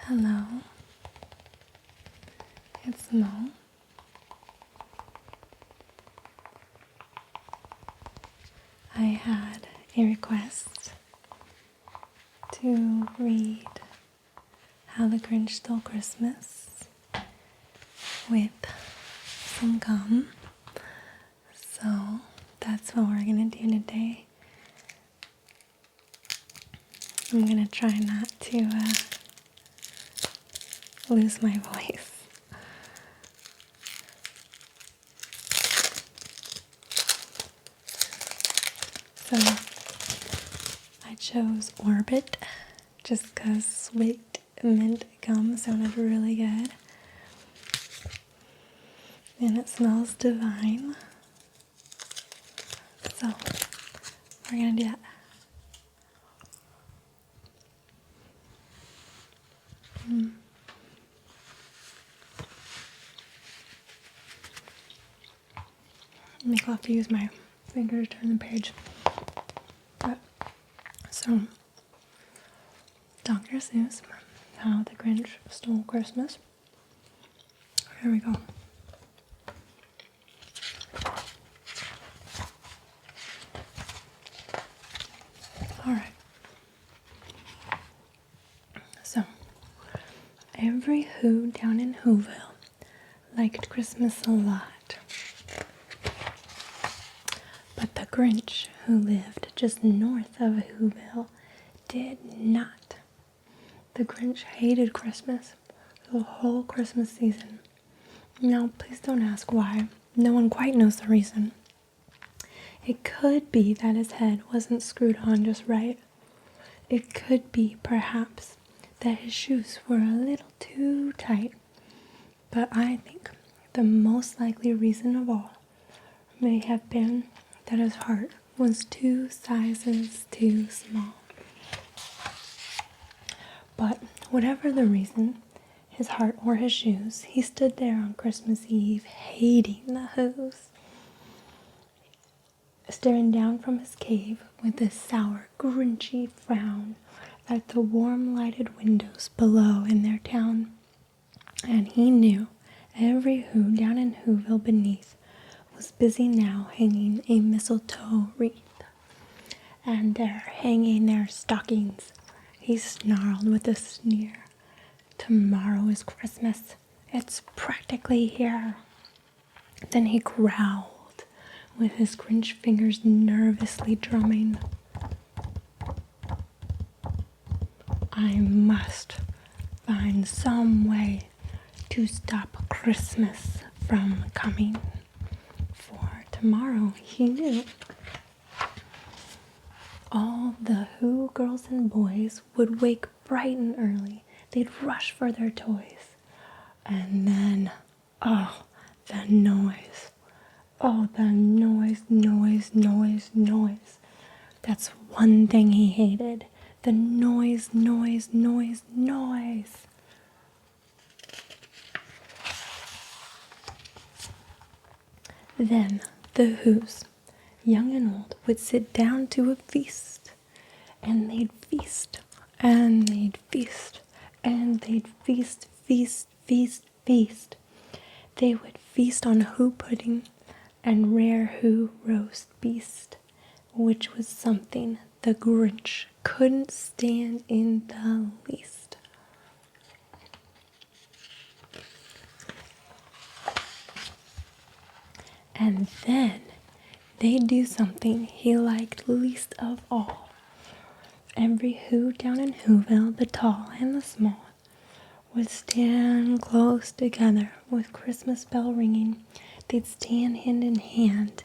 Hello, it's Mo. I had a request to read How the Grinch Stole Christmas with some gum, so that's what we're gonna do today. I'm gonna try not to lose my voice. So I chose Orbit just because sweet mint gum sounded really good. And it smells divine. So we're gonna do that. I'll have to use my finger to turn the page. So, Dr. Seuss, How the Grinch Stole Christmas. Here we go. Alright. So, every Who down in Whoville liked Christmas a lot. But the Grinch, who lived just north of Whoville, did not. The Grinch hated Christmas the whole Christmas season. Now, please don't ask why. No one quite knows the reason. It could be that his head wasn't screwed on just right. It could be, perhaps, that his shoes were a little too tight. But I think the most likely reason of all may have been that his heart was 2 sizes too small. But whatever the reason, his heart or his shoes, he stood there on Christmas Eve hating the Who's, staring down from his cave with a sour, grinchy frown at the warm lighted windows below in their town. And he knew every Who down in Whoville beneath was busy now hanging a mistletoe wreath. And they're hanging their stockings. He snarled with a sneer. Tomorrow is Christmas. It's practically here. Then he growled, with his Grinch fingers nervously drumming. I must find some way to stop Christmas from coming. For tomorrow, he knew, all the Who girls and boys would wake bright and early. They'd rush for their toys. And then, oh, the noise. Oh, the noise. That's one thing he hated. The noise. Then the Who's, young and old, would sit down to a feast. And they'd feast. And they'd feast. And they'd feast. They would feast on Who pudding and rare Who roast beast, which was something the Grinch couldn't stand in the least. And then they'd do something he liked least of all. Every Who down in Whoville, the tall and the small, would stand close together with Christmas bell ringing. They'd stand hand in hand,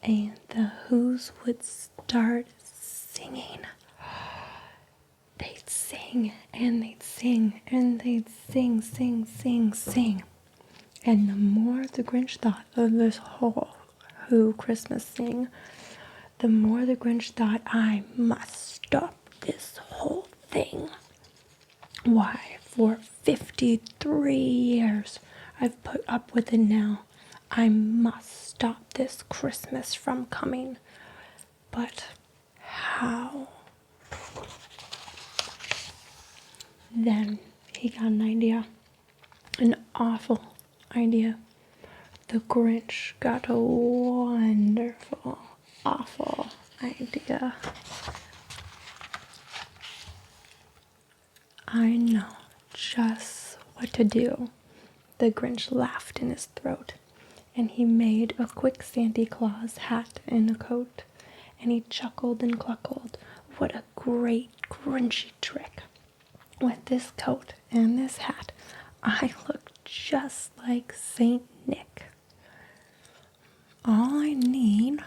and the Who's would start singing. They'd sing, and they'd sing, and they'd sing. And the more the Grinch thought of this whole Who Christmas thing, the more the Grinch thought, I must stop this whole thing. Why, for 53 years I've put up with it now. I must stop this Christmas from coming. But how? Then he got an idea. An awful idea. The Grinch got a wonderful, awful idea. I know just what to do. The Grinch laughed in his throat, and he made a quick Santa Claus hat and a coat, and he chuckled and cluckled. What a great Grinchy trick! With this coat and this hat, I look just like Saint Nick. All I need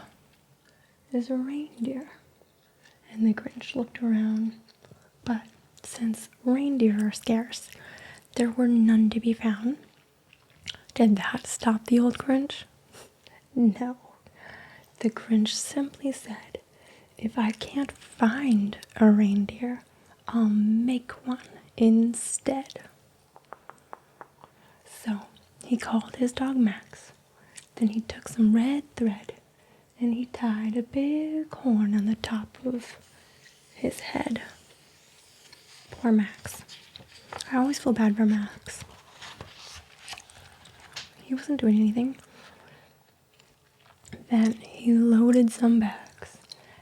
is a reindeer. And the Grinch looked around, but since reindeer are scarce, there were none to be found. Did that stop the old Grinch? No. The Grinch simply said, if I can't find a reindeer, I'll make one instead. So he called his dog Max. Then he took some red thread and he tied a big horn on the top of his head. Poor Max. I always feel bad for Max. He wasn't doing anything. Then he loaded some bags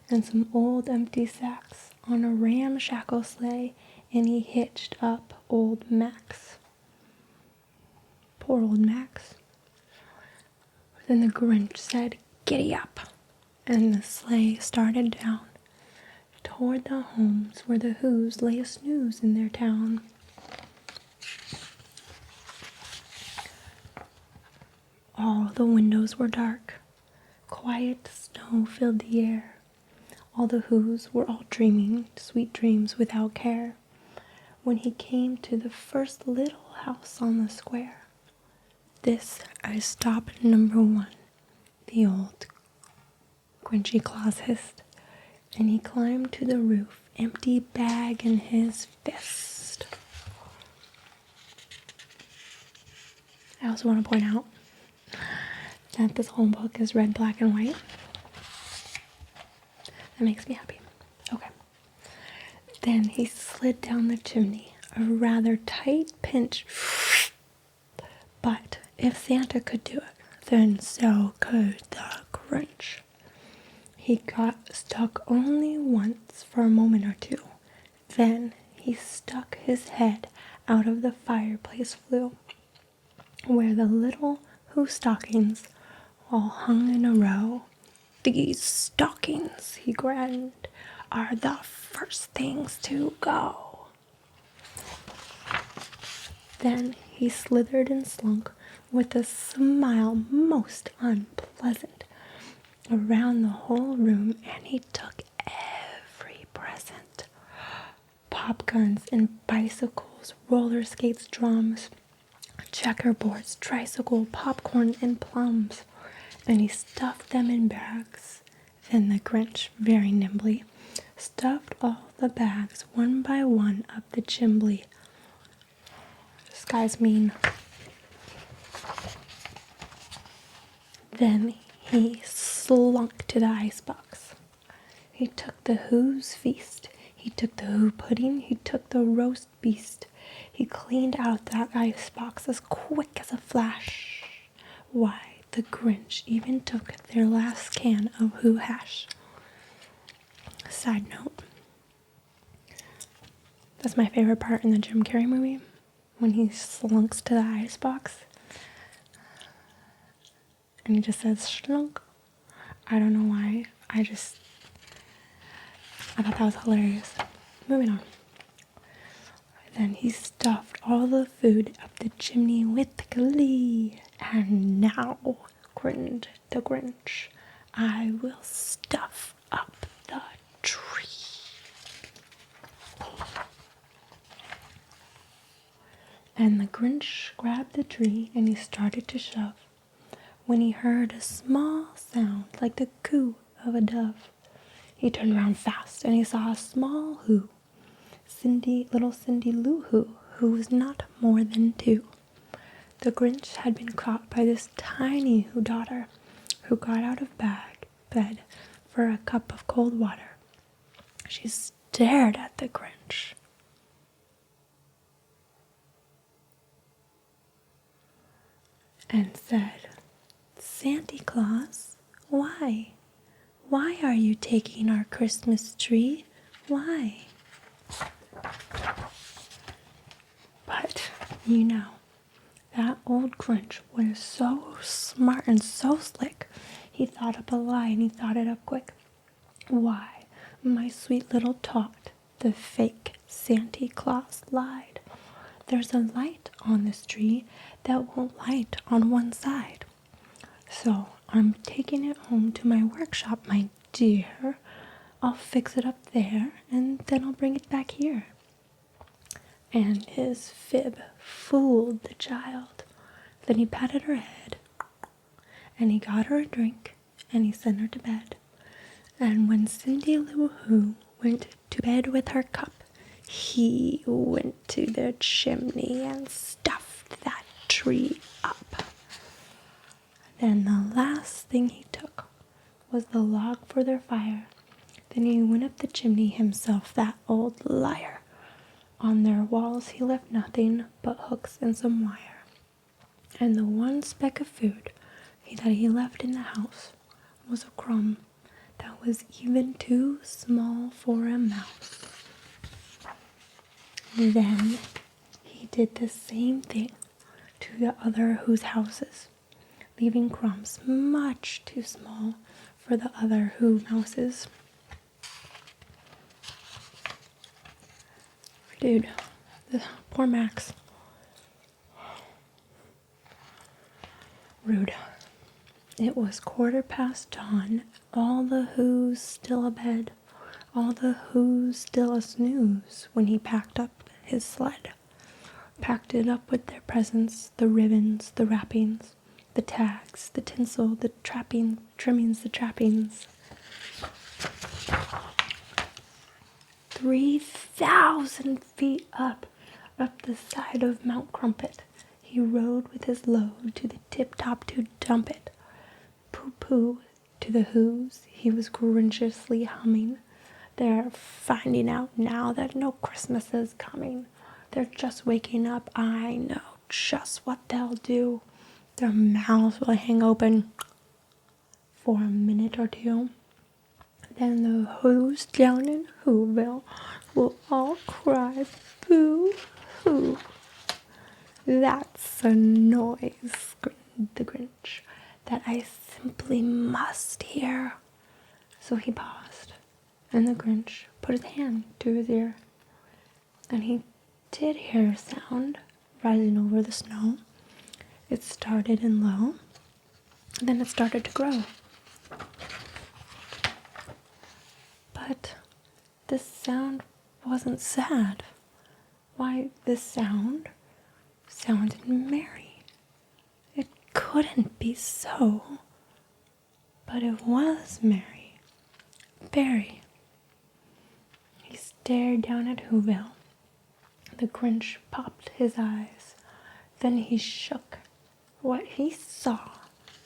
and some old empty sacks on a ramshackle sleigh, and he hitched up old Max. Poor old Max. Then the Grinch said, "Giddy up," and the sleigh started down toward the homes where the Whos lay a snooze in their town. All the windows were dark. Quiet snow filled the air. All the Whos were all dreaming sweet dreams without care. When he came to the first little house on the square, this is stop number 1, the old Grinchy Claus hissed, and he climbed to the roof, empty bag in his fist. I also want to point out that this whole book is red, black, and white. That makes me happy. Okay. Then he slid down the chimney, a rather tight pinch. But if Santa could do it, then so could the Grinch. He got stuck only once for a moment or two. Then he stuck his head out of the fireplace flue, where the little Who stockings all hung in a row. "These stockings," he grinned, "are the first things to go." Then he slithered and slunk with a smile most unpleasant around the whole room, and he took every present. Pop guns and bicycles, roller skates, drums, checkerboards, tricycle, popcorn, and plums, and he stuffed them in bags. Then the Grinch, very nimbly, stuffed all the bags one by one up the chimbley. This guy's mean. Then he slunk to the icebox. He took the Who's feast. He took the Who pudding. He took the roast beast. He cleaned out that icebox as quick as a flash. Why, the Grinch even took their last can of Who hash. Side note, that's my favorite part in the Jim Carrey movie, when he slunks to the icebox and he just says schlunk. I don't know why. I thought that was hilarious. Moving on. Then he stuffed all the food up the chimney with glee. "And now," grinned the Grinch, "I will stuff up the tree." And the Grinch grabbed the tree and he started to shove, when he heard a small sound like the coo of a dove. He turned around fast and he saw a small Who, little Cindy Lou Who was not more than 2. The Grinch had been caught by this tiny Who daughter, who got out of bed for a cup of cold water. She stared at the Grinch. and said, "Santa Claus, why? Why are you taking our Christmas tree? Why?" But, that old Grinch was so smart and so slick. He thought up a lie, and he thought it up quick. "Why, my sweet little tot, the fake Santa Claus lied. There's a light on this tree that won't light on one side. So I'm taking it home to my workshop, my dear. I'll fix it up there, and then I'll bring it back here." And his fib fooled the child. Then he patted her head, and he got her a drink, and he sent her to bed. And when Cindy Lou Who went to bed with her cup, he went to their chimney and stuffed that tree up. Then the last thing he took was the log for their fire. Then he went up the chimney himself, that old liar. On their walls he left nothing but hooks and some wire. And the one speck of food that he left in the house was a crumb that was even too small for a mouse. Then he did the same thing to the other Who's houses, leaving crumbs much too small for the other Who mouses. Dude, poor Max. Rude. It was dawn, all the Who's still abed, all the Who's still a snooze when he packed up his sled. Packed it up with their presents, the ribbons, the wrappings, the tags, the tinsel, the trimmings, the trappings. 3,000 feet up the side of Mount Crumpet, he rode with his load to the tip-top to dump it. Pooh-pooh to the Who's, he was grinchiously humming. They're finding out now that no Christmas is coming. They're just waking up. I know just what they'll do. Their mouths will hang open for a minute or two. Then the Who's down in Whoville will all cry, "Boo-hoo." "That's a noise," screamed the Grinch, "that I simply must hear." So he paused, and the Grinch put his hand to his ear, and he did hear a sound rising over the snow. It started in low, then it started to grow. But this sound wasn't sad. Why, this sound sounded merry. It couldn't be so, but it was merry. Very. He stared down at Whoville. The Grinch popped his eyes. Then he shook. What he saw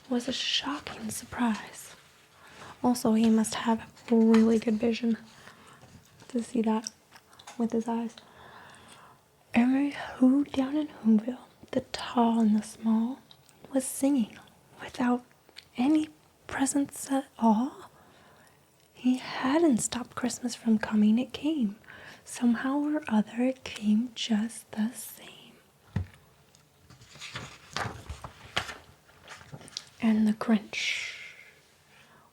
was a shocking surprise. Also, he must have really good vision to see that with his eyes. Every Who down in Whoville, the tall and the small, was singing without any presents at all. He hadn't stopped Christmas from coming. It came. Somehow or other, it came just the same. And the Grinch,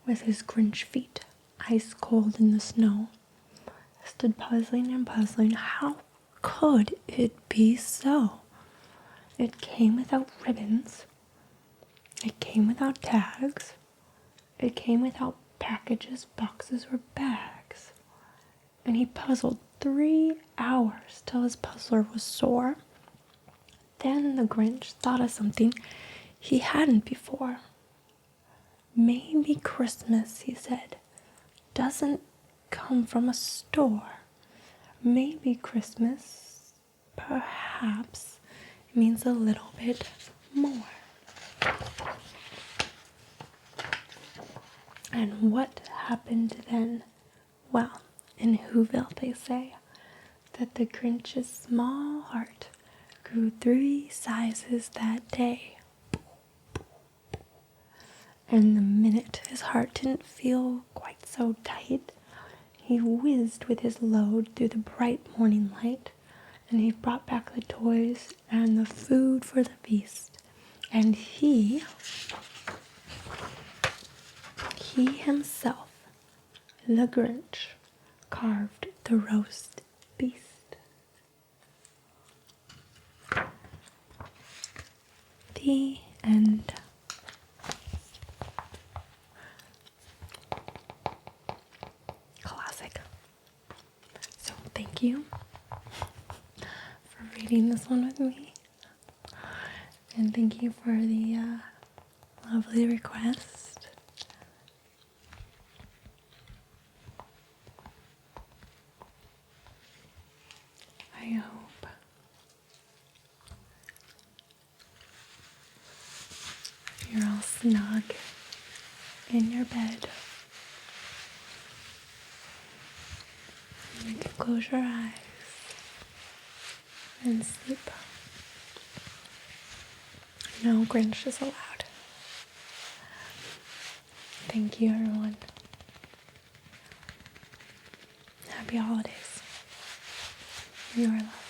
with his Grinch feet ice cold in the snow, stood puzzling and puzzling. How could it be so? It came without ribbons. It came without tags. It came without packages, boxes, or bags. And he puzzled 3 hours till his puzzler was sore. Then the Grinch thought of something he hadn't before. Maybe Christmas, he said, doesn't come from a store. Maybe Christmas, perhaps, means a little bit more. And what happened then? Well, in Whoville they say that the Grinch's small heart grew 3 sizes that day. And the minute his heart didn't feel quite so tight, he whizzed with his load through the bright morning light, and he brought back the toys and the food for the feast. And he himself, the Grinch, carved the roast beast. The end. Classic. So thank you for reading this one with me. And thank you for the lovely request. I hope you're all snug in your bed. You can close your eyes and sleep. No Grinch is allowed. Thank you, everyone. Happy holidays. You are loved.